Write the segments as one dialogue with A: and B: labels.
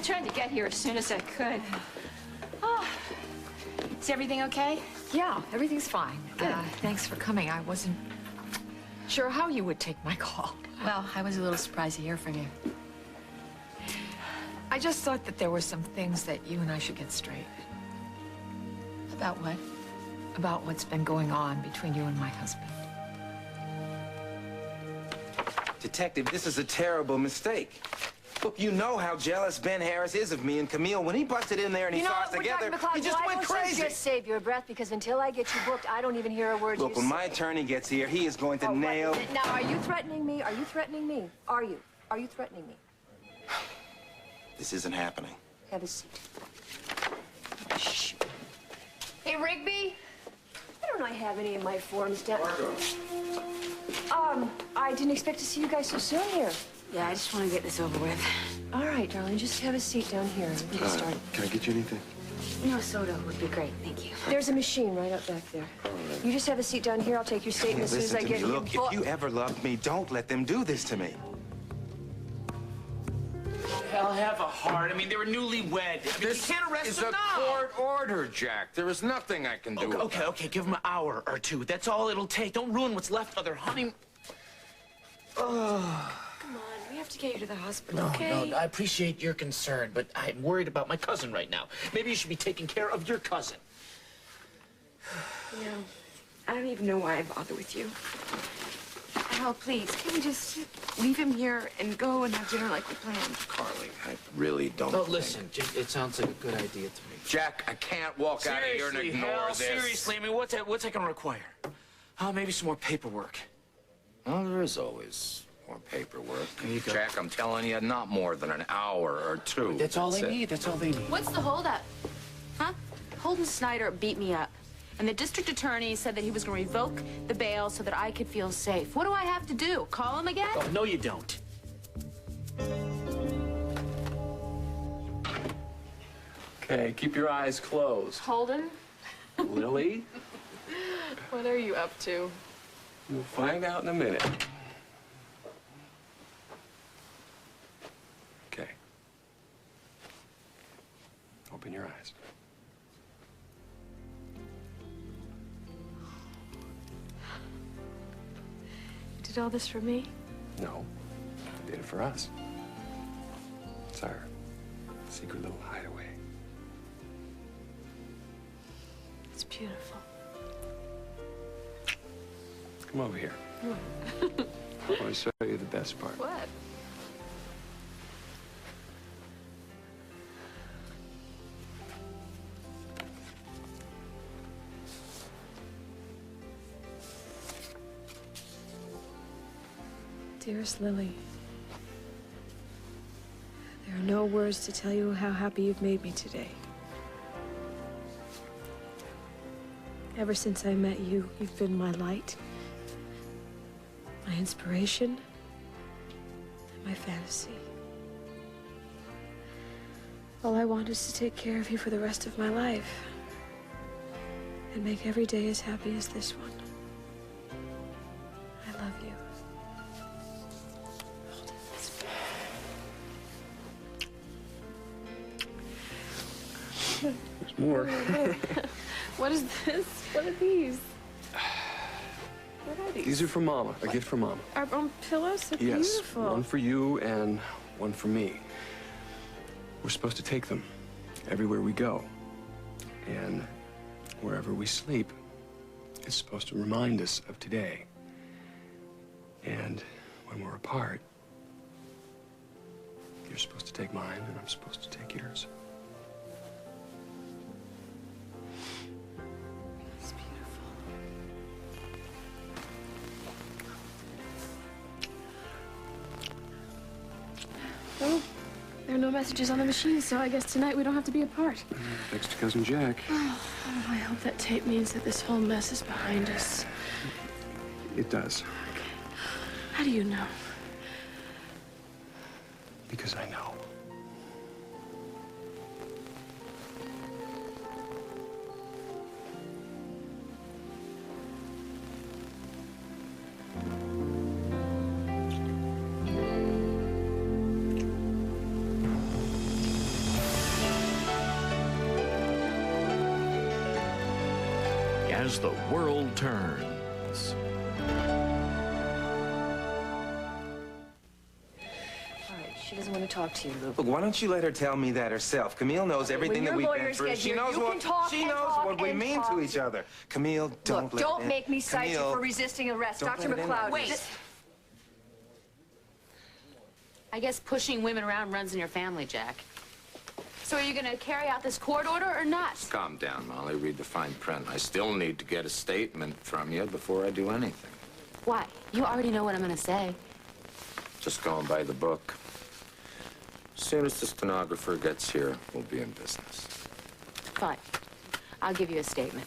A: tried to get here as soon as I could. Oh. Is everything okay?
B: Yeah, everything's fine.
A: Good.
B: Thanks for coming. I wasn't sure how you would take my call.
A: Well, I was a little surprised to hear from you.
B: I just thought that there were some things that you and I should get straight.
A: About what?
B: About what's been going on between you and my husband.
C: Detective, this is a terrible mistake. Look, you know how jealous Ben Harris is of me and Camille. When he busted in there and he saw us together, he just went crazy.
D: Just save your breath, because until I get you booked, I don't even hear a word you say.
C: Look, when my attorney gets here, he is going to nail...
D: Now, are you threatening me? Are you threatening me? Are you? Are you threatening me?
C: This isn't happening.
D: Have a seat.
C: Shh.
A: Hey, Rigby?
D: Why don't I have any of my forms down? I didn't expect to see you guys so soon here.
A: Yeah, I just want to get this over with.
D: All right, darling, just have a seat down here. We'll get started.
E: Can I get you anything?
A: No, soda would be great, thank you.
D: There's a machine right up back there. You just have a seat down here. I'll take your statement as soon as I get you.
C: Look, if you ever loved me, don't let them do this to me.
F: Hell, have a heart. I mean, they were newly wed. I mean, you can't arrest them now.
E: This is a court order, Jack. There is nothing I can do.
F: Okay, give them an hour or two. That's all it'll take. Don't ruin what's left of their honeymoon.
A: Come on, we have to get you to the hospital, okay?
F: No, I appreciate your concern, but I'm worried about my cousin right now. Maybe you should be taking care of your cousin.
G: You know, I don't even know why I bother with you. Al, please, can we just leave him here and go and have dinner like we planned?
E: Carly, I really don't
F: Oh, listen, it sounds like a good idea to me.
E: Jack, I can't walk out of here and ignore
F: Hal,
E: this.
F: seriously, I mean, what's that gonna require? Maybe some more paperwork.
E: Well, there is always more paperwork.
F: There you go.
E: Jack, I'm telling you, not more than an hour or two.
F: That's all they
E: it.
F: need. That's all they need.
H: What's the holdup? Huh? Holden Snyder beat me up. And the district attorney said that he was going to revoke the bail so that I could feel safe. What do I have to do? Call him again?
F: Oh, no, you don't.
I: Okay, keep your eyes closed.
G: Holden?
I: Lily,
G: What are you up to?
I: you'll find out in a minute. Okay. Open your eyes.
G: You did all this for me?
I: No, we did it for us. It's our secret little hideaway.
G: It's beautiful.
I: Come over here. I want to show you the best part.
G: What?
J: Dearest Lily, there are no words to tell you how happy you've made me today. Ever since I met you, you've been my light, my inspiration, and my fantasy. All I want is to take care of you for the rest of my life and make every day as happy as this one. I love you.
I: There's more.
G: What is this? What are these? What are these?
I: These are for Mama. A gift for Mama.
G: Our own pillows? They're
I: Yes,
G: beautiful.
I: one for you and one for me. We're supposed to take them everywhere we go. And wherever we sleep, it's supposed to remind us of today. And when we're apart, you're supposed to take mine and I'm supposed to take yours.
G: It's beautiful. Oh, there are no messages on the machine, so I guess tonight we don't have to be apart.
I: Thanks to Cousin Jack.
G: Oh, I hope that tape means that this whole mess is behind us.
I: It does.
G: Okay. How do you know?
I: Because I know.
K: as the world turns.
D: All right, she doesn't want to talk to you, Luke.
C: Look, why don't you let her tell me that herself? Camille knows everything that we've been through. She knows what we mean to each other. Camille,
D: Don't make me cite you for resisting arrest. Dr. McLeod.
H: Wait. I guess pushing women around runs in your family, Jack. So are you going to carry out this court order or not?
E: Calm down, Molly. Read the fine print. I still need to get a statement from you before I do anything.
H: Why? You already know what I'm going to say.
E: Just going by the book. As soon as the stenographer gets here, we'll be in business.
H: Fine. I'll give you a statement.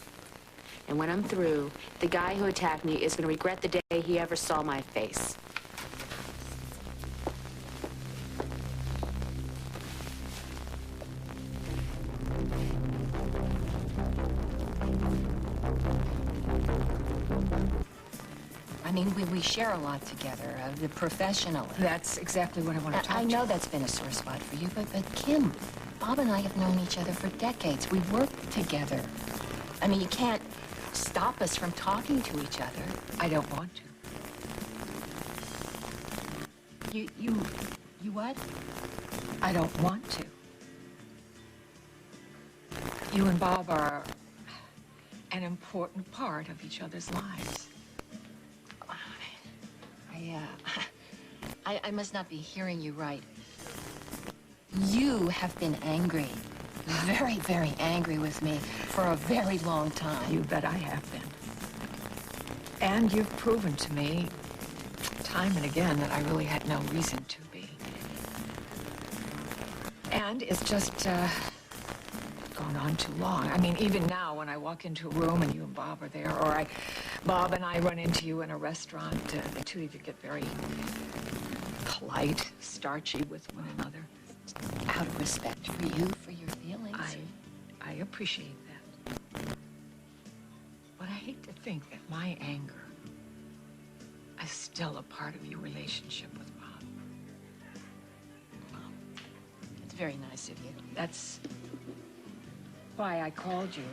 H: And when I'm through, the guy who attacked me is going to regret the day he ever saw my face.
L: I mean, we share a lot together, the professional.
B: That's exactly what I want to talk to
L: I
B: you.
L: know that's been a sore spot for you, but Kim, Bob and I have known each other for decades. We work together. I mean, you can't stop us from talking to each other.
B: I don't want to.
L: You what?
B: I don't want to. You and Bob are an important part of each other's lives.
L: I must not be hearing you right. You have been angry, very, very angry with me for a very long time.
B: You bet I have been. And you've proven to me time and again that I really had no reason to be. And it's just gone on too long. I mean, even now when I walk into a room and you and Bob are there, or Bob and I run into you in a restaurant, the two of you get very polite, starchy with one another.
L: Out of respect for you, for your feelings.
B: I appreciate that. But I hate to think that my anger is still a part of your relationship with Bob.
L: It's very nice of you.
B: That's why I called you.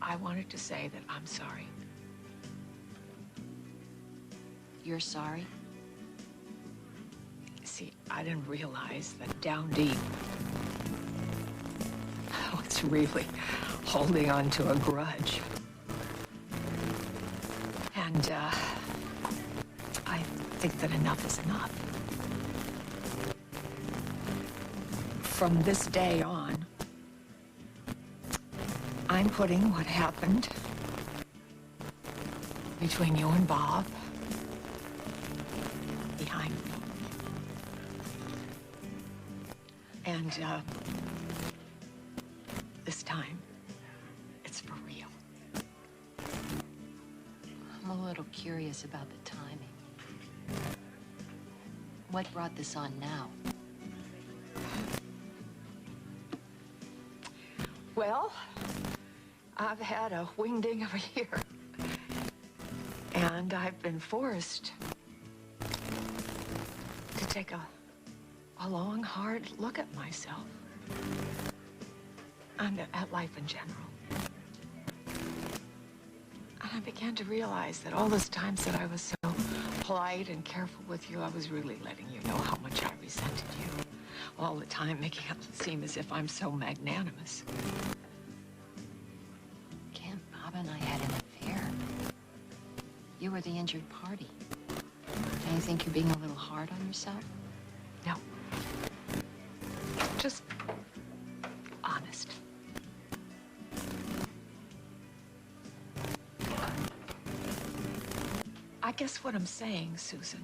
B: I wanted to say that I'm sorry.
L: You're sorry?
B: See, I didn't realize that down deep, I was really holding on to a grudge. And, I think that enough is enough. From this day on, I'm putting what happened between you and Bob behind me. And, this time, it's for real.
L: I'm a little curious about the timing. What brought this on now?
B: Well, I've had a wingding of a year. And I've been forced to take a long, hard look at myself. And at life in general. And I began to realize that all those times that I was so polite and careful with you, I was really letting you know how much I resented you. All the time making it seem as if I'm so magnanimous.
L: Kim, Bob and I had an affair. You were the injured party. Don't you think you're being a little hard on yourself?
B: No. Just honest. I guess what I'm saying, Susan,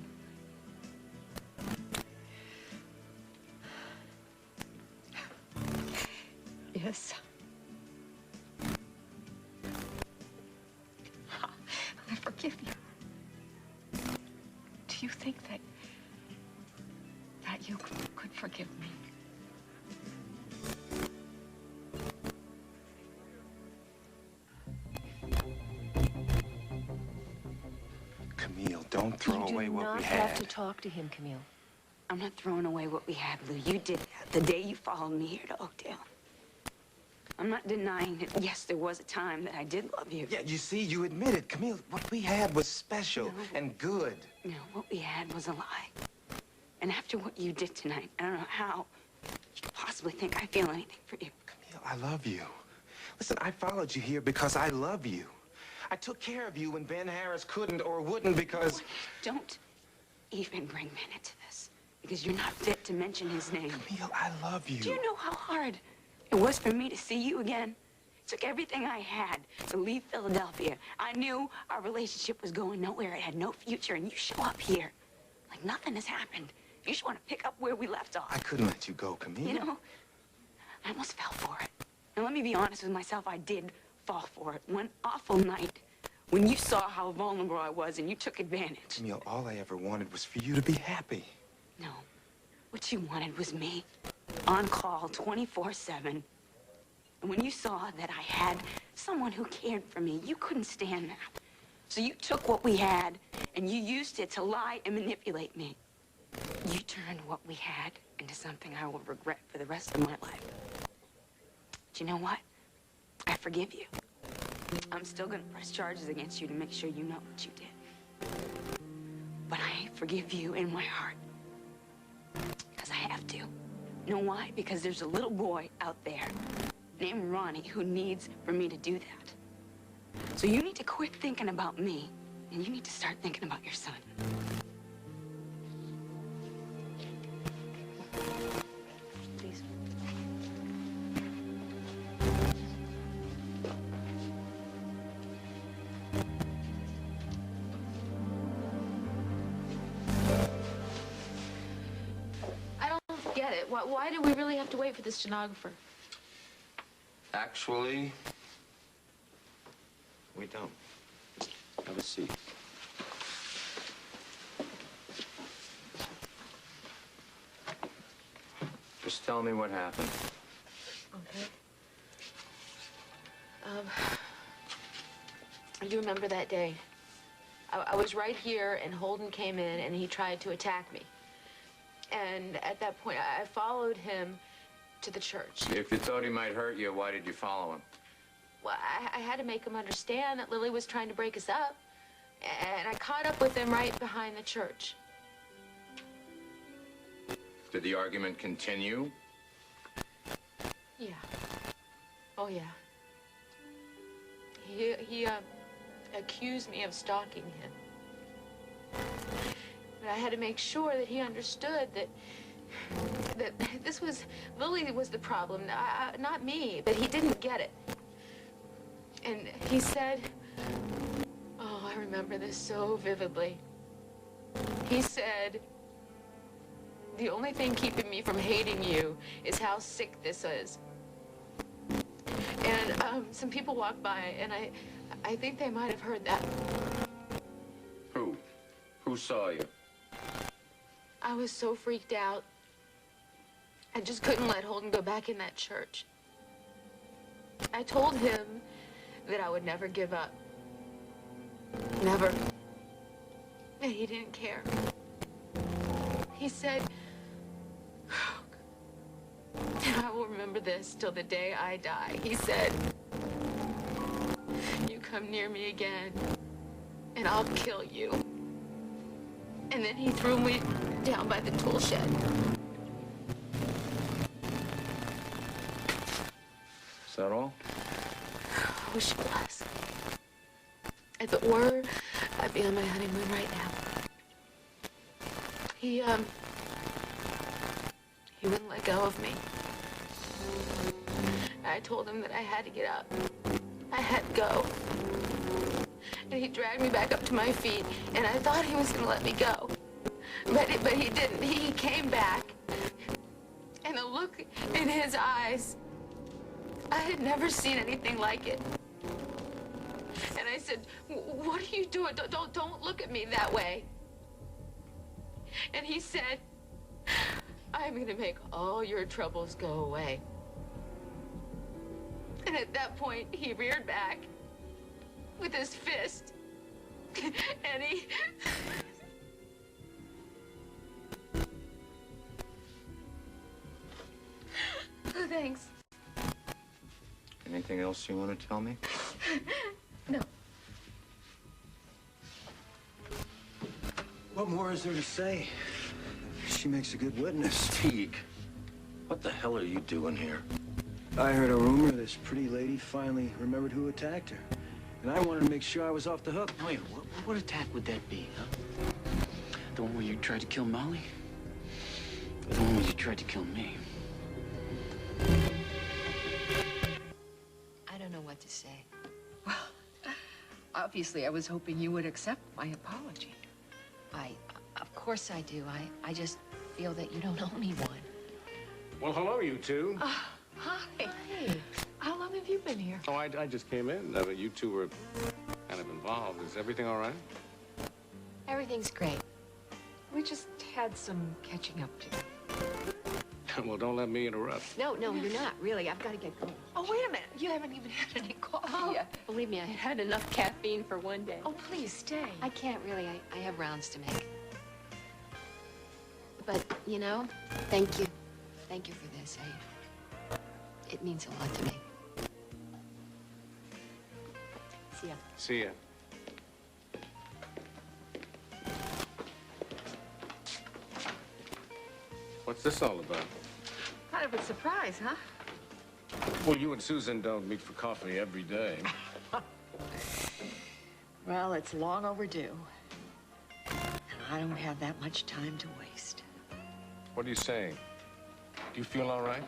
B: is I forgive you. Do you think that you could forgive me?
C: Camille, don't throw away what we
D: You do not
C: had.
D: have to talk to him, Camille.
G: I'm not throwing away what we had, Lou. You did that the day you followed me here to Oakdale. I'm not denying that, yes, there was a time that I did love you.
C: Yeah, you see, you admitted, Camille, what we had was special and good.
G: No, what we had was a lie. And after what you did tonight, I don't know how you could possibly think I feel anything for you.
C: Camille, I love you. Listen, I followed you here because I love you. I took care of you when Ben Harris couldn't or wouldn't because...
G: Don't even bring Ben into this, because you're not fit to mention his name.
C: Camille, I love you.
G: Do you know how hard it was for me to see you again? It took everything I had to leave Philadelphia. I knew our relationship was going nowhere. It had no future, and you show up here like nothing has happened. You just want to pick up where we left off.
C: I couldn't let you go, Camille.
G: You know, I almost fell for it. And let me be honest with myself, I did fall for it. One awful night when you saw how vulnerable I was and you took advantage.
C: Camille, all I ever wanted was for you to be happy.
G: No, what you wanted was me, on call 24/7. And when you saw that I had someone who cared for me, you couldn't stand that. So you took what we had and you used it to lie and manipulate me. You turned what we had into something I will regret for the rest of my life. But you know what? I forgive you. I'm still gonna press charges against you to make sure you know what you did. But I forgive you in my heart. Because I have to. You know why? Because there's a little boy out there named Ronnie who needs for me to do that. So you need to quit thinking about me, and you need to start thinking about your son. Please.
H: I don't get it. Why do we really have to wait for the stenographer?
E: Actually, we don't. Have a seat. Just tell me what happened.
H: Okay. You remember that day? I was right here, and Holden came in, and he tried to attack me. And at that point, I followed him to the church.
E: If you thought he might hurt you, why did you follow him?
H: Well, I had to make him understand that Lily was trying to break us up. And I caught up with him right behind the church.
E: Did the argument continue?
H: Yeah. Oh, yeah. He accused me of stalking him. But I had to make sure that he understood that this was... Lily was the problem, not me. But he didn't get it. And he said... Oh, I remember this so vividly. He said, the only thing keeping me from hating you is how sick this is. And some people walked by, and I think they might have heard that.
E: Who? Who saw you?
H: I was so freaked out. I just couldn't let Holden go back in that church. I told him that I would never give up. Never. And he didn't care. He said, and I will remember this till the day I die. He said, you come near me again, and I'll kill you. And then he threw me down by the tool shed.
E: Is that all?
H: I wish it was. If it were, I'd be on my honeymoon right now. He wouldn't let go of me. I told him that I had to get up. I had to go. And he dragged me back up to my feet, and I thought he was gonna let me go. But he didn't. He came back. And the look in his eyes, I had never seen anything like it. And I said, what are you doing? Don't look at me that way. And he said, I'm gonna make all your troubles go away. And at that point, he reared back with his fist. And he... Oh, thanks.
E: anything else you want to tell me?
H: No.
M: What more is there to say? She makes a good witness.
E: Teague, what the hell are you doing here?
M: I heard a rumor this pretty lady finally remembered who attacked her. And I wanted to make sure I was off the hook.
F: Wait, what attack would that be, huh? The one where you tried to kill Molly? Or the one where you tried to kill me?
B: I don't know what to say. Well, obviously, I was hoping you would accept my apology.
L: Of course I do. I just feel that you don't owe me one.
N: Well, hello, you two.
B: Hi. Hey. How long have you been here?
N: Oh, I just came in. You two were kind of involved. Is everything all right?
L: Everything's great.
B: We just had some catching up to do.
N: Well, don't let me interrupt.
L: No, you're not, really. I've got to get going.
B: Oh, wait a minute. You haven't even had any coffee yet.
A: Believe me, I had enough caffeine for one day.
B: Oh, please stay.
L: I can't really. I have rounds to make. But, you know, thank you. Thank you for this. It means a lot to me. See ya.
N: See ya. What's this all about?
B: Kind of a surprise, huh?
N: Well, you and Susan don't meet for coffee every day.
B: Well, it's long overdue. And I don't have that much time to waste.
N: What are you saying? Do you feel all right?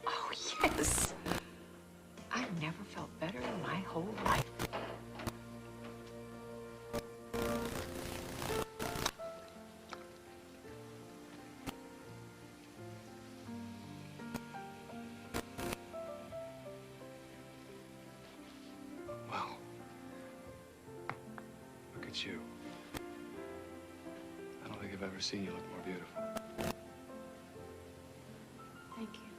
B: Oh, yes. I've never felt better in my whole life.
I: Well, look at you. I don't think I've ever seen you look more beautiful.
J: Thank you.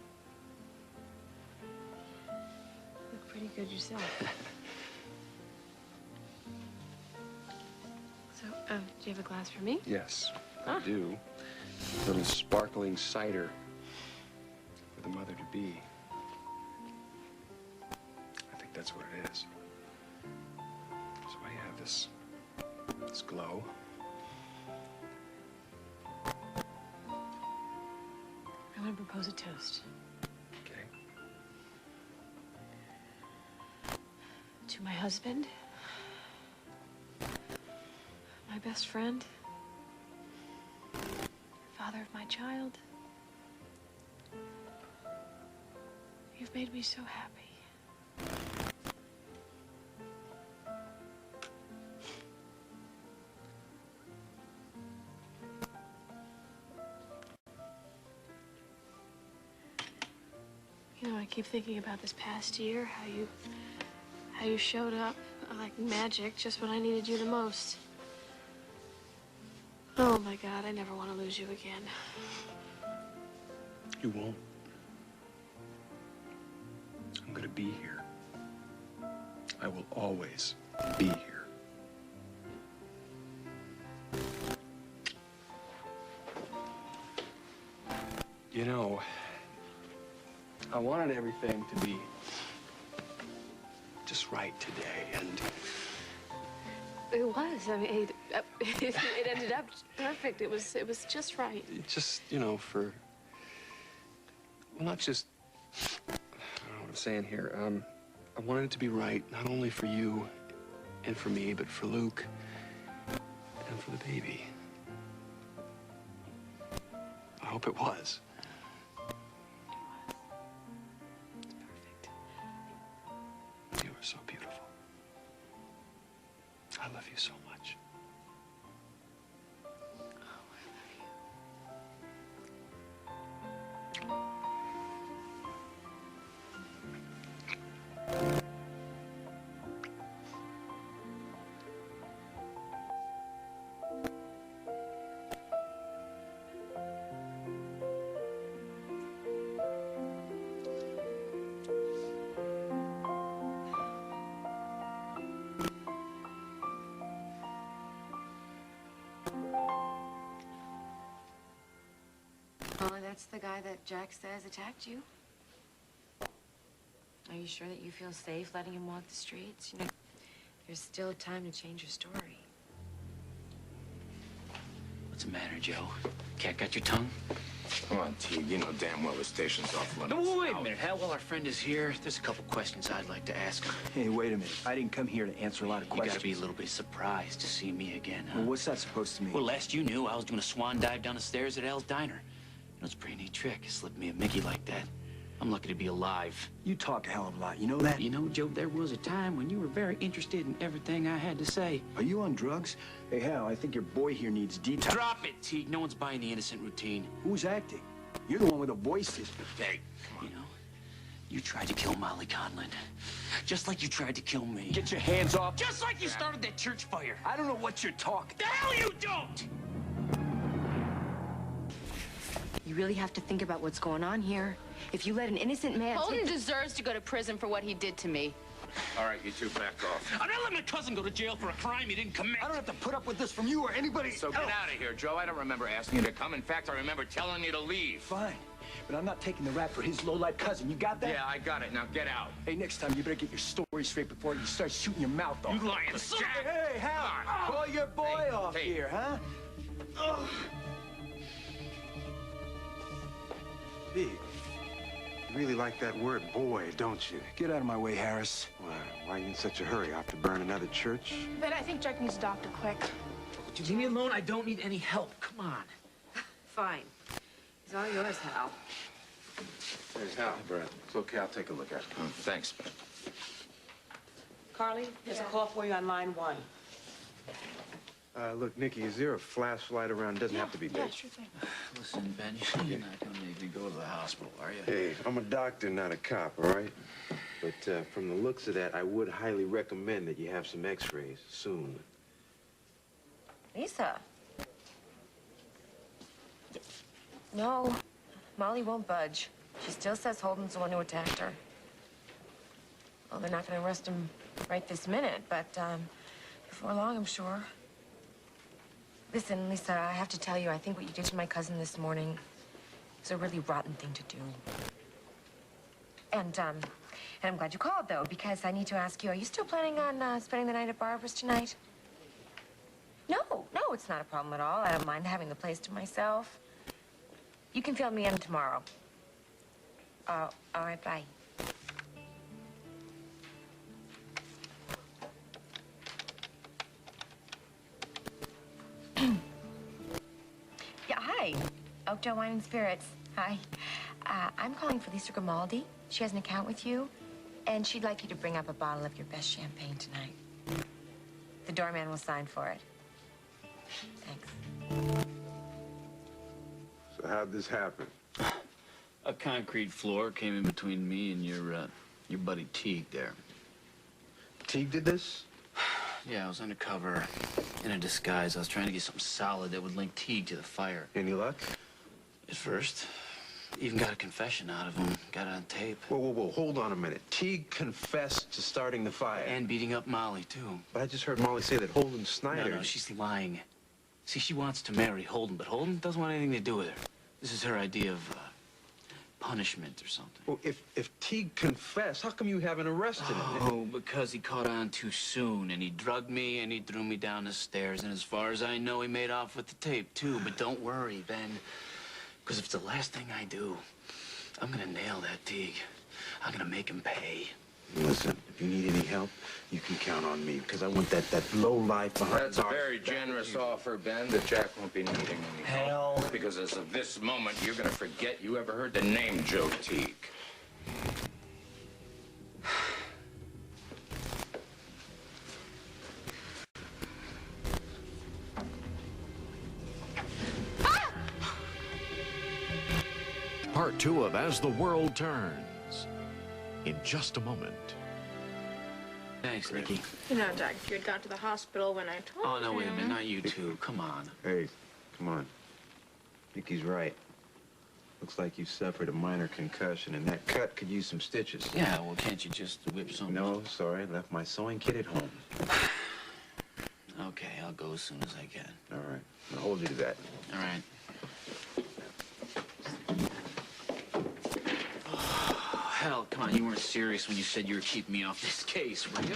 J: Look pretty good yourself. So, do you have a glass for me?
I: Yes, I do. A little sparkling cider for the mother-to-be. I think that's what it is. So I have this glow.
J: I want to propose a toast.
I: Okay.
J: To my husband, my best friend, father of my child. You've made me so happy. You know, I keep thinking about this past year, how you showed up like magic just when I needed you the most. Oh my God, I never want to lose you again.
I: You won't. I'm gonna be here. I will always be here. You know, I wanted everything to be just right today, and
J: It was. I mean, it ended up perfect. It was just right.
I: it just, you know, well, not just, I don't know what I'm saying here. I wanted it to be right, not only for you and for me, but for Luke and for the baby. I hope it was.
J: It's perfect.
I: You are so beautiful. I love you so much.
L: Oh, that's the guy that Jack says attacked you?
J: Are you sure that you feel safe letting him walk the streets? You know, there's still time to change your story.
F: What's the matter, Joe? Cat got your tongue?
E: Come on, Teague. You know damn well the station's off limits.
F: No, wait a minute. Hal, while our friend is here, there's a couple questions I'd like to ask him.
M: Hey, wait a minute. I didn't come here to answer a lot of
F: You
M: questions.
F: gotta be a little bit surprised to see me again, huh?
M: Well, what's that supposed to mean?
F: Well, last you knew, I was doing a swan dive down the stairs at Al's Diner. You know, it's a pretty neat trick, slipping me a Mickey like that. I'm lucky to be alive.
M: You talk a hell of a lot, you know that?
F: You know, Joe, there was a time when you were very interested in everything I had to say.
M: Are you on drugs? Hey, Hal, I think your boy here needs detox.
F: Drop it, Teague. No one's buying the innocent routine.
M: Who's acting? You're the one with the voices.
F: Hey, you know, you tried to kill Molly Conlon. Just like you tried to kill me.
M: Get your hands off.
F: Just like you started that church fire.
M: I don't know what you're talking.
F: The hell you don't!
J: You really have to think about what's going on here. If you let an innocent man
H: Holden deserves to go to prison for what he did to me.
E: All right, you two back off.
F: I'm not letting my cousin go to jail for a crime he didn't commit.
M: I don't have to put up with this from you or anybody
E: So
M: else.
E: get out of here, Joe. I don't remember asking you to come. In fact, I remember telling you to leave.
M: Fine, but I'm not taking the rap for his low-life cousin. You got that?
E: Yeah, I got it. Now get out.
M: Hey, next time you better get your story straight before you start shooting your mouth off.
F: You lying son.
M: Hey, Hal, call your boy off here, huh?
O: Big. You really like that word boy, don't you?
M: Get out of my way, Harris.
O: Why are you in such a hurry? Off to burn another church?
H: Ben, I think Jack needs a doctor quick.
F: Would you leave me alone? I don't need any help. Come on.
J: Fine. It's all yours, Hal.
E: There's Hal. Brad. It's okay. I'll take a look at it. Thanks.
P: Carly, there's a call for you on line 1.
O: Look, Nikki, is there a flashlight around? It doesn't have to be big.
H: Yeah, sure thing.
F: Listen, Ben, you're not gonna make me go to the hospital, are you?
O: Hey, I'm a doctor, not a cop, all right? But from the looks of that, I would highly recommend that you have some x-rays soon.
J: Lisa. No, Molly won't budge. She still says Holden's the one who attacked her. Well, they're not going to arrest him right this minute, but before long, I'm sure. Listen, Lisa, I have to tell you, I think what you did to my cousin this morning is a really rotten thing to do. And I'm glad you called, though, because I need to ask you, are you still planning on spending the night at Barbara's tonight? No, it's not a problem at all. I don't mind having the place to myself. You can fill me in tomorrow. All right, bye. Yeah, hi. Oakdale Wine and Spirits. Hi. I'm calling for Lisa Grimaldi. She has an account with you, and she'd like you to bring up a bottle of your best champagne tonight. The doorman will sign for it. Thanks.
O: So how'd this happen?
F: A concrete floor came in between me and your buddy Teague there.
O: Teague did this?
F: Yeah, I was undercover in a disguise. I was trying to get something solid that would link Teague to the fire.
O: Any luck?
F: At first. Even got a confession out of him. Got it on tape.
O: Whoa. Hold on a minute. Teague confessed to starting the fire.
F: And beating up Molly, too.
O: But I just heard Molly say that Holden Snyder...
F: No, she's lying. See, she wants to marry Holden, but Holden doesn't want anything to do with her. This is her idea of punishment or something.
O: Well, if Teague confessed, how come you haven't arrested him?
F: Oh, because he caught on too soon, and he drugged me, and he threw me down the stairs, and as far as I know, he made off with the tape, too. But don't worry, Ben, because if it's the last thing I do, I'm gonna nail that Teague. I'm gonna make him pay.
O: Listen, if you need any help, you can count on me, because I want that low life behind
E: That's a very generous offer, Ben, that Jack won't be needing any
M: Hell.
E: help. Because as of this moment, you're going to forget you ever heard the name Joe Teague.
K: Part 2 of As the World Turns. In just a moment.
F: Thanks, Nikki.
H: You know, Jack, if you had got to the hospital when I told you.
F: Oh, no, wait a minute. Not you two. Come on.
O: Hey, come on. Nikki's right. Looks like you suffered a minor concussion, and that cut could use some stitches.
F: Yeah, well, can't you just whip something?
O: No, sorry. Left my sewing kit at home.
F: Okay, I'll go as soon as I can.
O: All right. I'll hold you to that.
F: All right. Hell, come Come on, you weren't serious when you said you were keeping me off this case, were you?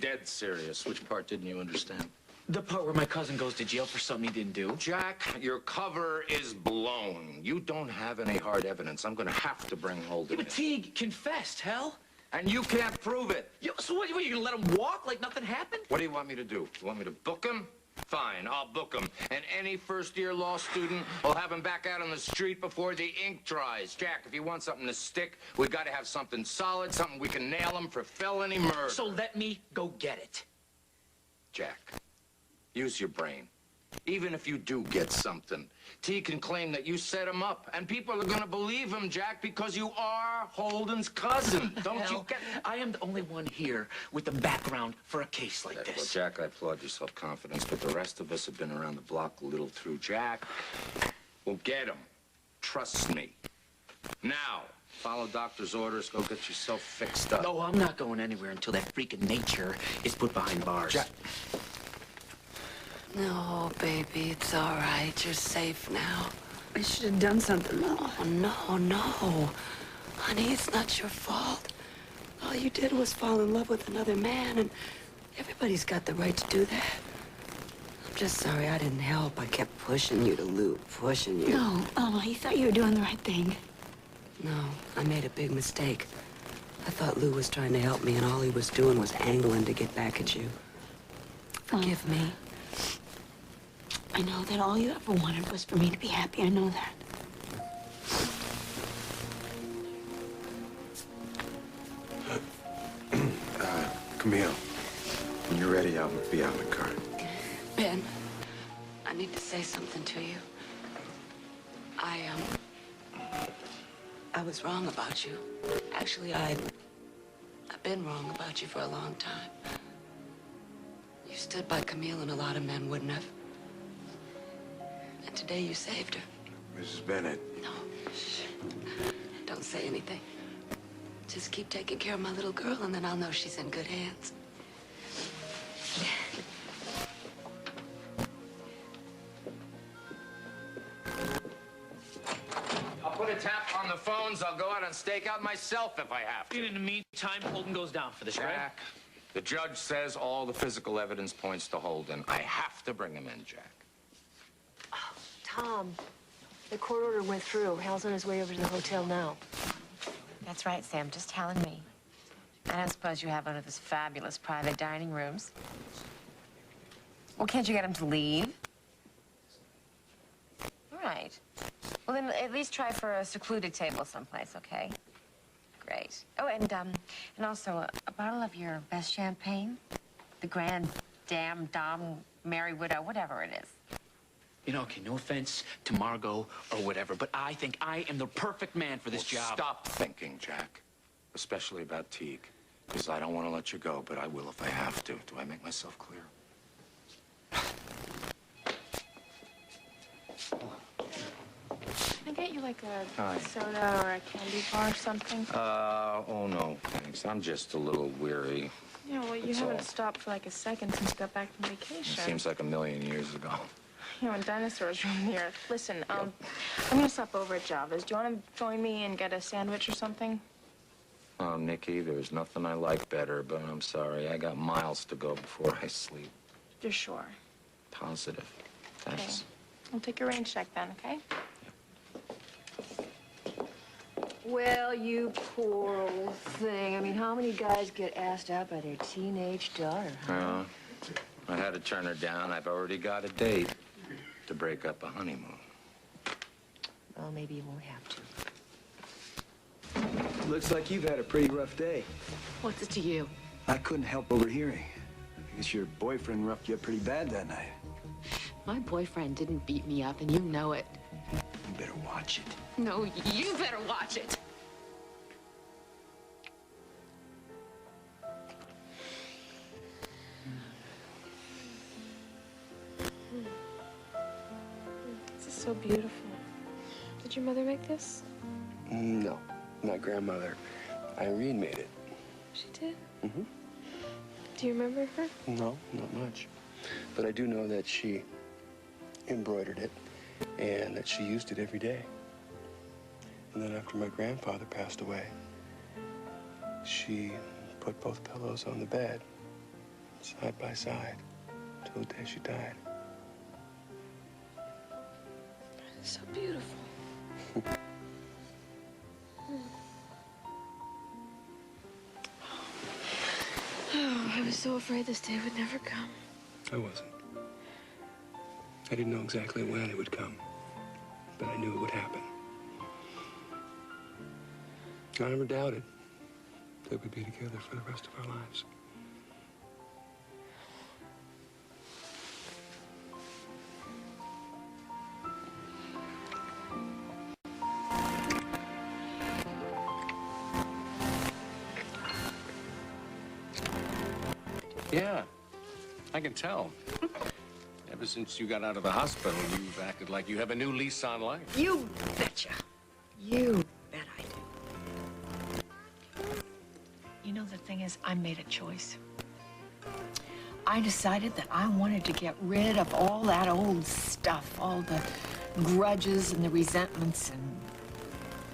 E: Dead serious. Which part didn't you understand?
F: The part where my cousin goes to jail for something he didn't do.
E: Jack, your cover is blown. You don't have any hard evidence. I'm gonna have to bring Holden in.
F: But Teague confessed, hell.
E: And you can't prove it.
F: So what, you gonna let him walk like nothing happened?
E: What do you want me to do? You want me to book him? Fine, I'll book him. And any first-year law student will have him back out on the street before the ink dries. Jack, if you want something to stick, we gotta have something solid, something we can nail him for felony murder.
F: So let me go get it.
E: Jack, use your brain. Even if you do get something, T can claim that you set him up, and people are gonna believe him, Jack, because you are Holden's cousin. Don't you get...
F: I am the only one here with the background for a case like this.
E: Well, Jack, I applaud your self-confidence, but the rest of us have been around the block a little through. Jack, we'll get him. Trust me. Now, follow doctor's orders. Go get yourself fixed up.
F: No, I'm not going anywhere until that freaking nature is put behind bars.
E: Jack.
G: No, baby, it's all right. You're safe now.
A: I should have done something, Mom.
G: Oh, no. Honey, it's not your fault. All you did was fall in love with another man, and everybody's got the right to do that. I'm just sorry I didn't help. I kept pushing you to Lou, pushing you.
A: No, you thought you were doing the right thing.
G: No, I made a big mistake. I thought Lou was trying to help me, and all he was doing was angling to get back at you. Forgive me.
A: I know that all you ever wanted was for me to be happy. I know that.
I: Camille, when you're ready, I'll be out in the car.
G: Ben, I need to say something to you. I was wrong about you. Actually, I've been wrong about you for a long time. You stood by Camille, and a lot of men wouldn't have. And today you saved her.
I: Mrs. Bennett.
G: No, shh. Don't say anything. Just keep taking care of my little girl, and then I'll know she's in good hands.
E: I'll put a tap on the phones. I'll go out and stake out myself if I have to.
F: In the meantime, Holden goes down for this, right?
E: Jack, the judge says all the physical evidence points to Holden. I have to bring him in, Jack.
D: Tom, the court order went through. Hal's on his way over to the hotel now.
J: That's right, Sam. Just telling me. I don't suppose you have one of those fabulous private dining rooms. Well, can't you get him to leave? All right. Well, then at least try for a secluded table someplace, okay? Great. Oh, and also a bottle of your best champagne. The Grand Dame Mary Widow, whatever it is.
F: You know, okay, no offense to Margot or whatever, but I think I am the perfect man for this job.
E: Stop thinking, Jack. Especially about Teague. Because I don't want to let you go, but I will if I have to. Do I make myself clear?
H: Can I get you like a
E: Hi.
H: soda or a candy bar or something?
E: Oh no, thanks. I'm just a little weary.
H: Yeah, well, you
E: That's
H: haven't
E: all.
H: stopped for like a second since you got back from
E: It
H: vacation.
E: seems like a million years ago.
H: You know, when dinosaurs roamed the earth. Listen, I'm gonna stop over at Java's. Do you want to join me and get a sandwich or something?
E: Oh, Nikki, there's nothing I like better, but I'm sorry. I got miles to go before I sleep.
H: You're sure?
E: Positive. Thanks.
H: Okay. I'll take your rain check then, okay?
D: Well, you poor old thing. I mean, how many guys get asked out by their teenage daughter, huh?
E: I had to turn her down. I've already got a date to break up a honeymoon.
D: Well, maybe you won't have to.
M: Looks like you've had a pretty rough day.
B: What's it to you?
M: I couldn't help overhearing. I guess your boyfriend roughed you up pretty bad that night.
B: My boyfriend didn't beat me up, and you know it.
M: You better watch it.
B: No, you better watch it.
H: This is so beautiful. Did your mother make this?
I: No, my grandmother, Irene, made it.
H: She did?
I: Mm-hmm.
H: Do you remember her?
I: No, not much. But I do know that she embroidered it and that she used it every day. And then after my grandfather passed away, She put both pillows on the bed, side by side, till the day she died.
H: So beautiful. Oh, I was so afraid this day would never come.
I: I wasn't. I didn't know exactly when it would come, but I knew it would happen. I never doubted that we'd be together for the rest of our lives.
N: Yeah, I can tell. Ever since you got out of the hospital, you've acted like you have a new lease on life.
B: You betcha. You bet I do. You know, the thing is, I made a choice. I decided that I wanted to get rid of all that old stuff, all the grudges and the resentments and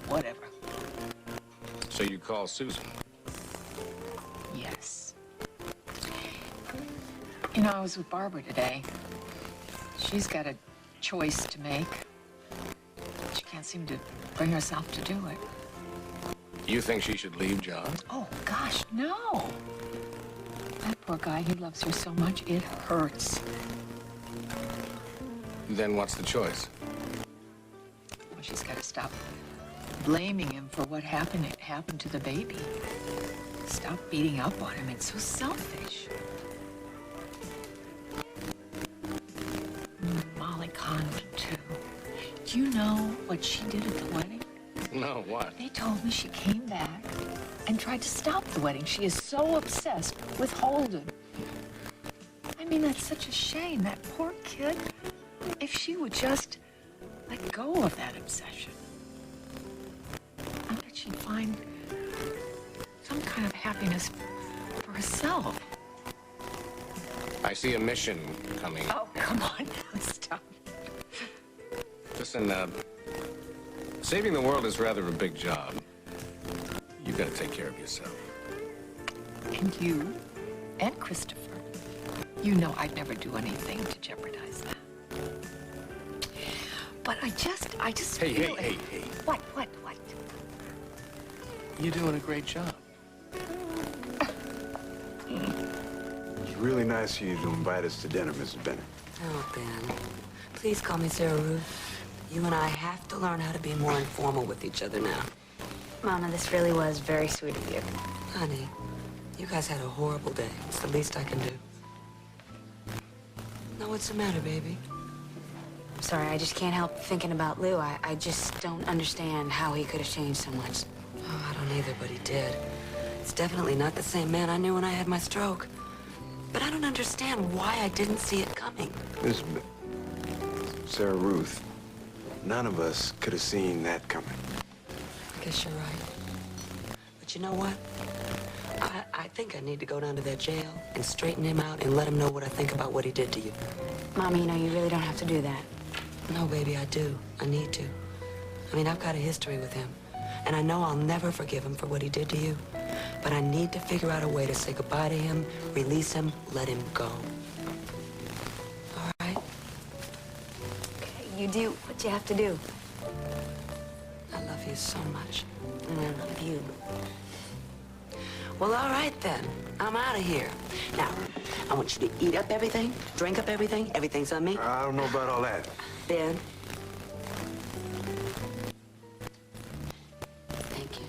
B: whatever.
N: So you call Susan?
B: Yes. You know, I was with Barbara today. She's got a choice to make. She can't seem to bring herself to do it.
N: You think she should leave John?
B: Oh, gosh, no. That poor guy, he loves her so much, it hurts.
N: Then what's the choice?
B: Well, she's got to stop blaming him for what happened to the baby. Stop beating up on him. It's so selfish. Molly Conlon, too. Do you know what she did at the wedding?
N: No, what?
B: They told me she came back and tried to stop the wedding. She is so obsessed with Holden. I mean, that's such a shame. That poor kid. If she would just let go of that obsession, I bet she'd find some kind of happiness for herself.
N: I see a mission coming.
B: Oh, come on now, stop.
N: Listen, saving the world is rather a big job. You gotta take care of yourself.
B: And you and Christopher. You know I'd never do anything to jeopardize that. But I just
N: Hey,
B: feel
N: hey, hey, hey.
B: What?
N: You're doing a great job.
O: It's really nice of you to invite us to dinner, Mrs. Bennett.
G: Oh, Ben. Please call me Sarah Ruth. You and I have to learn how to be more informal with each other now.
A: Mama, this really was very sweet of you.
G: Honey, you guys had a horrible day. It's the least I can do. Now, what's the matter, baby?
A: I'm sorry, I just can't help thinking about Lou. I just don't understand how he could have changed so much.
G: Oh, I don't either, but he did. It's definitely not the same man I knew when I had my stroke. But I don't understand why I didn't see it coming.
O: Miss Sarah Ruth, none of us could have seen that coming.
G: I guess you're right. But you know what? I think I need to go down to that jail and straighten him out and let him know what I think about what he did to you.
A: Mama, you know, you really don't have to do that.
G: No, baby, I do. I need to. I mean, I've got a history with him. And I know I'll never forgive him for what he did to you. But I need to figure out a way to say goodbye to him, release him, let him go. All right?
A: Okay, you do what you have to do.
G: I love you so much.
A: And I love you.
G: Well, all right, then. I'm out of here. Now, I want you to eat up everything, drink up everything. Everything's on me.
O: I don't know about all that.
G: Ben. Thank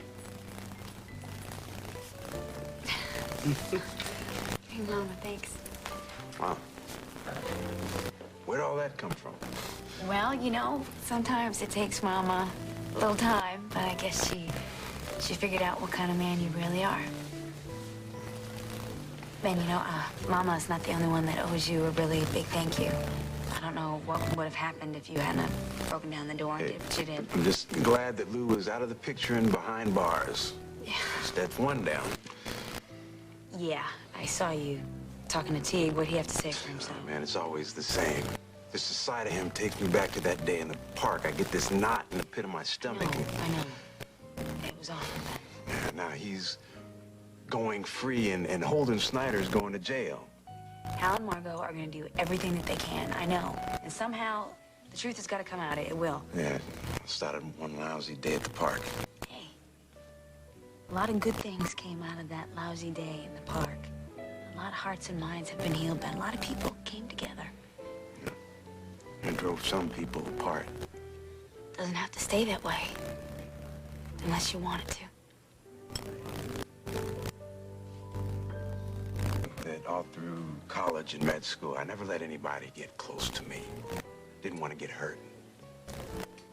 G: you.
A: Hey, Mama, thanks.
O: Wow. Where'd all that come from?
A: Well, you know, sometimes it takes Mama a little time, but I guess she figured out what kind of man you really are. Ben, you know, Mama's not the only one that owes you a really big thank you. I don't know what would have happened if you hadn't broken down the door and did what you did.
O: I'm just glad that Lou was out of the picture and behind bars.
A: Yeah.
O: That's one down.
A: Yeah, I saw you talking to Teague. What'd he have to say for himself?
O: Man, it's always the same. Just the sight of him takes me back to that day in the park. I get this knot in the pit of my stomach.
A: I know. It was awful.
O: Yeah, now he's
I: going free and Holden Snyder's going to jail.
A: Hal and Margot are going to do everything that they can, I know. And somehow, the truth has got to come out. It will.
I: Yeah, it started one lousy day at the park.
A: Hey, a lot of good things came out of that lousy day in the park. A lot of hearts and minds have been healed, but a lot of people came together.
I: Yeah. And drove some people apart.
A: Doesn't have to stay that way. Unless you want it to.
I: That all through college and med school, I never let anybody get close to me. Didn't want to get hurt.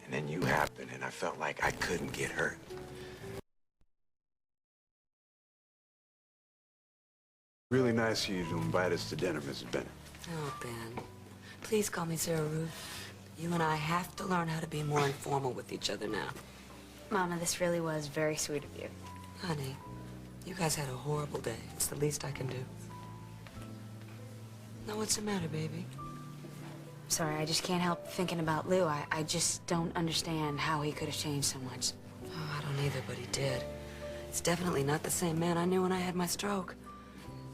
I: And then you happened, and I felt like I couldn't get hurt. Really nice of you to invite us to dinner, Mrs. Bennett.
Q: Oh, Ben. Please call me Sarah Ruth. You and I have to learn how to be more informal with each other now.
A: Mama, this really was very sweet of you.
Q: Honey, you guys had a horrible day. It's the least I can do. Now, what's the matter, baby?
A: Sorry, I just can't help thinking about Lou. I just don't understand how he could have changed so much.
Q: Oh, I don't either, but he did. It's definitely not the same man I knew when I had my stroke.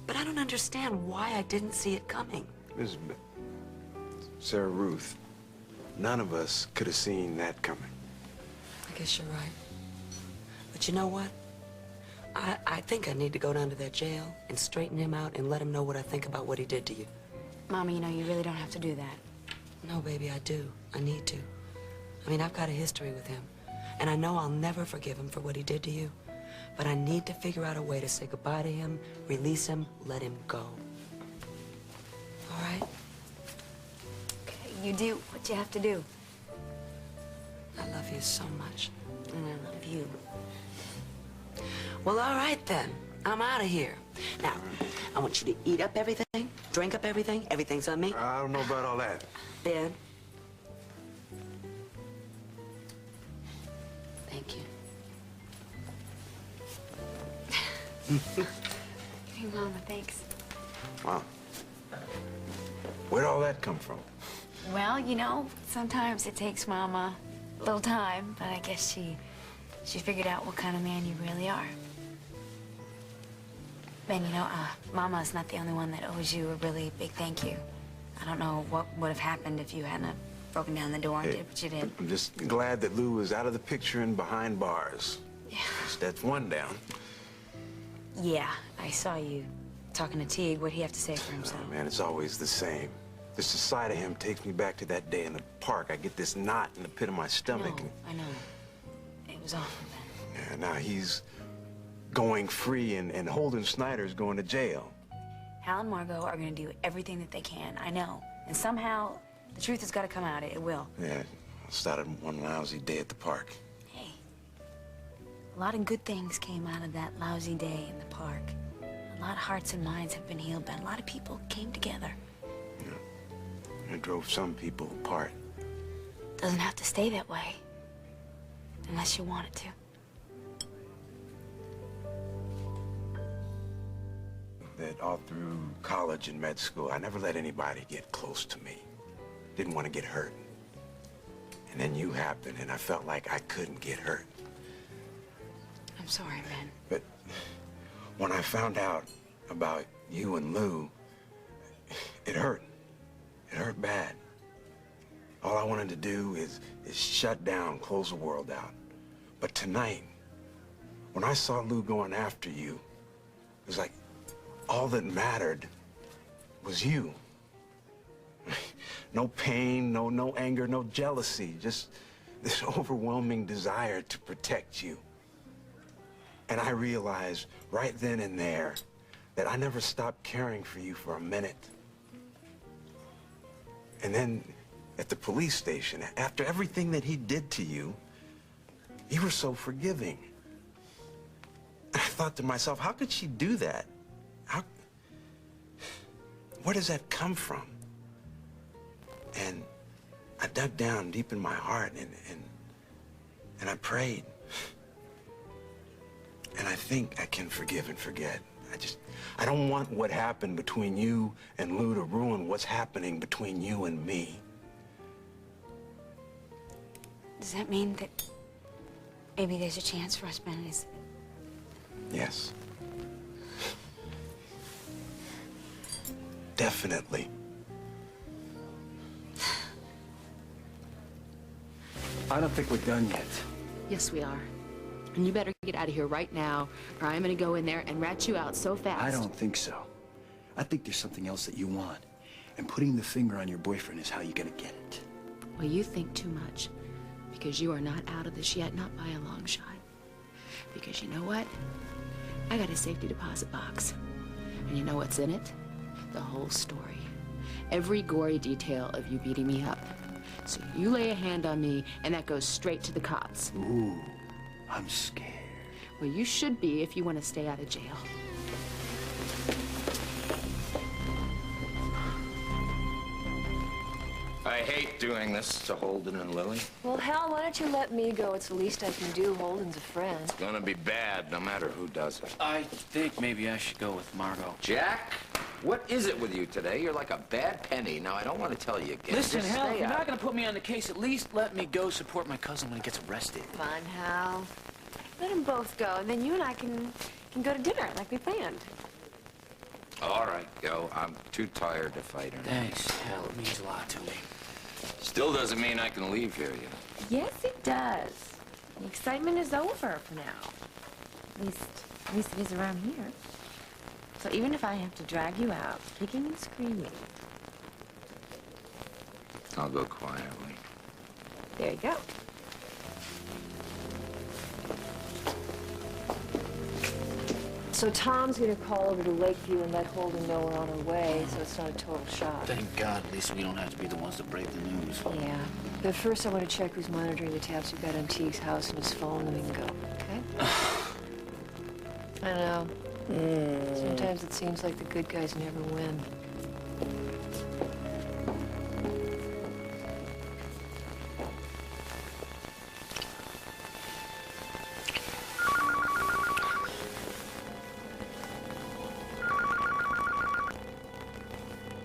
Q: But I don't understand why I didn't see it coming.
I: Mrs. Sarah Ruth, none of us could have seen that coming.
Q: I guess you're right. But you know what? I think I need to go down to that jail and straighten him out and let him know what I think about what he did to you.
A: Mama, you know, you really don't have to do that.
Q: No, baby, I do. I need to. I mean, I've got a history with him. And I know I'll never forgive him for what he did to you. But I need to figure out a way to say goodbye to him, release him, let him go. All right?
A: Okay, you do what you have to do.
Q: I love you so much.
A: And I love you.
Q: Well, all right, then. I'm out of here. Now, I want you to eat up everything, drink up everything. Everything's on me.
I: I don't know about all that.
Q: Ben. Thank you.
A: Hey, Mama, thanks.
I: Wow. Where'd all that come from?
A: Well, you know, sometimes it takes Mama a little time, but I guess she figured out what kind of man you really are. Ben, you know, Mama's not the only one that owes you a really big thank you. I don't know what would have happened if you hadn't broken down the door and did what you did.
I: I'm just glad that Lou was out of the picture and behind bars. Yeah. That's one down.
A: Yeah, I saw you talking to Teague. What'd he have to say for himself?
I: Oh, man, it's always the same. This side of him takes me back to that day in the park. I get this knot in the pit of my stomach.
A: I know. It was awful, Ben.
I: Yeah, now he's going free and Holden Snyder's going to jail.
A: Hal and Margot are going to do everything that they can, I know. And somehow, the truth has got to come out. It will.
I: Yeah, it started one lousy day at the park.
A: Hey, a lot of good things came out of that lousy day in the park. A lot of hearts and minds have been healed, but a lot of people came together.
I: Yeah. It drove some people apart.
A: Doesn't have to stay that way. Unless you want it to.
I: That all through college and med school, I never let anybody get close to me. Didn't want to get hurt. And then you happened, and I felt like I couldn't get hurt.
A: I'm sorry, Ben.
I: But when I found out about you and Lou, it hurt. It hurt bad. All I wanted to do is shut down, close the world out. But tonight, when I saw Lou going after you, it was like all that mattered was you. No pain, no anger, no jealousy, just this overwhelming desire to protect you. And I realized right then and there that I never stopped caring for you for a minute. And then at the police station, after everything that he did to you, you were so forgiving. I thought to myself, how could she do that? Where does that come from? And I dug down deep in my heart and I prayed. And I think I can forgive and forget. I don't want what happened between you and Lou to ruin what's happening between you and me.
A: Does that mean that maybe there's a chance for us, Ben?
I: Yes.
M: Definitely. I don't think we're done yet.
R: Yes, we are. And you better get out of here right now, or I'm gonna go in there and rat you out so fast.
M: I don't think so. I think there's something else that you want. And putting the finger on your boyfriend is how you're gonna get it.
R: Well, you think too much. Because you are not out of this yet, not by a long shot. Because you know what? I got a safety deposit box. And you know what's in it? The whole story. Every gory detail of you beating me up. So you lay a hand on me, and that goes straight to the cops.
M: Ooh, I'm scared.
R: Well, you should be if you want to stay out of jail.
E: I hate doing this to Holden and Lily.
D: Well, Hal, why don't you let me go? It's the least I can do. Holden's a friend.
E: It's gonna be bad no matter who does it.
F: I think maybe I should go with Margot.
E: Jack, what is it with you today? You're like a bad penny. Now, I don't want to tell you again.
F: Listen,
E: Just
F: Hal,
E: stay
F: if you're
E: out
F: not
E: of
F: going to put me on the case, at least let me go support my cousin when he gets arrested.
D: Come on, Hal. Let them both go, and then you and I can go to dinner like we planned.
E: All right, go. I'm too tired to fight her.
F: Thanks, Hal. It means a lot to me.
E: Still doesn't mean I can leave here, you know.
J: Yes, it does. The excitement is over for now. At least it is around here. So even if I have to drag you out, kicking and screaming,
E: I'll go quietly.
J: there you go.
D: So Tom's gonna call over to Lakeview and let Holden know we're on our way, so it's not a total shock.
F: Thank God, at least we don't have to be the ones to break the news.
D: Yeah. But first I want to check who's monitoring the taps we've got on Teague's house and his phone, and we can go, okay? I know. Sometimes it seems like the good guys never win.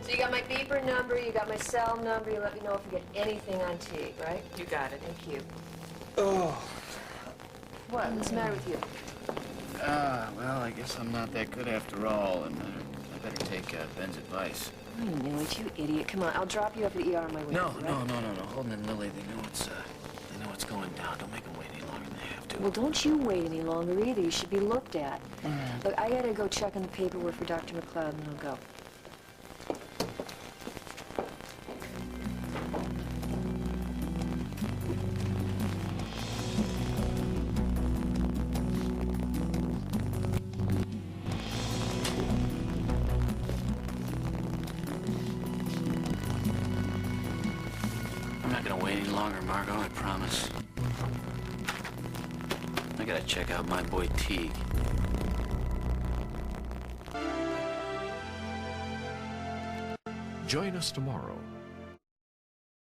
D: So you got my beeper number, you got my cell number, you let me know if you get anything on Teague, right?
Q: You got it.
D: Thank you.
M: Oh.
D: What? What's the matter with you?
F: Well, I guess I'm not that good after all, and I better take Ben's advice.
D: I knew it, you idiot. Come on, I'll drop you up at the ER on my way.
F: No,
D: right?
F: no. Holden and Lily, they know it's going down. Don't make them wait any longer than they have to.
D: Well, don't you wait any longer either. You should be looked at. Look, I gotta go check on the paperwork for Dr. McLeod, and then I'll go.
F: I'm not gonna wait any longer, Margot, I promise. I gotta check out my boy Teague.
K: Join us tomorrow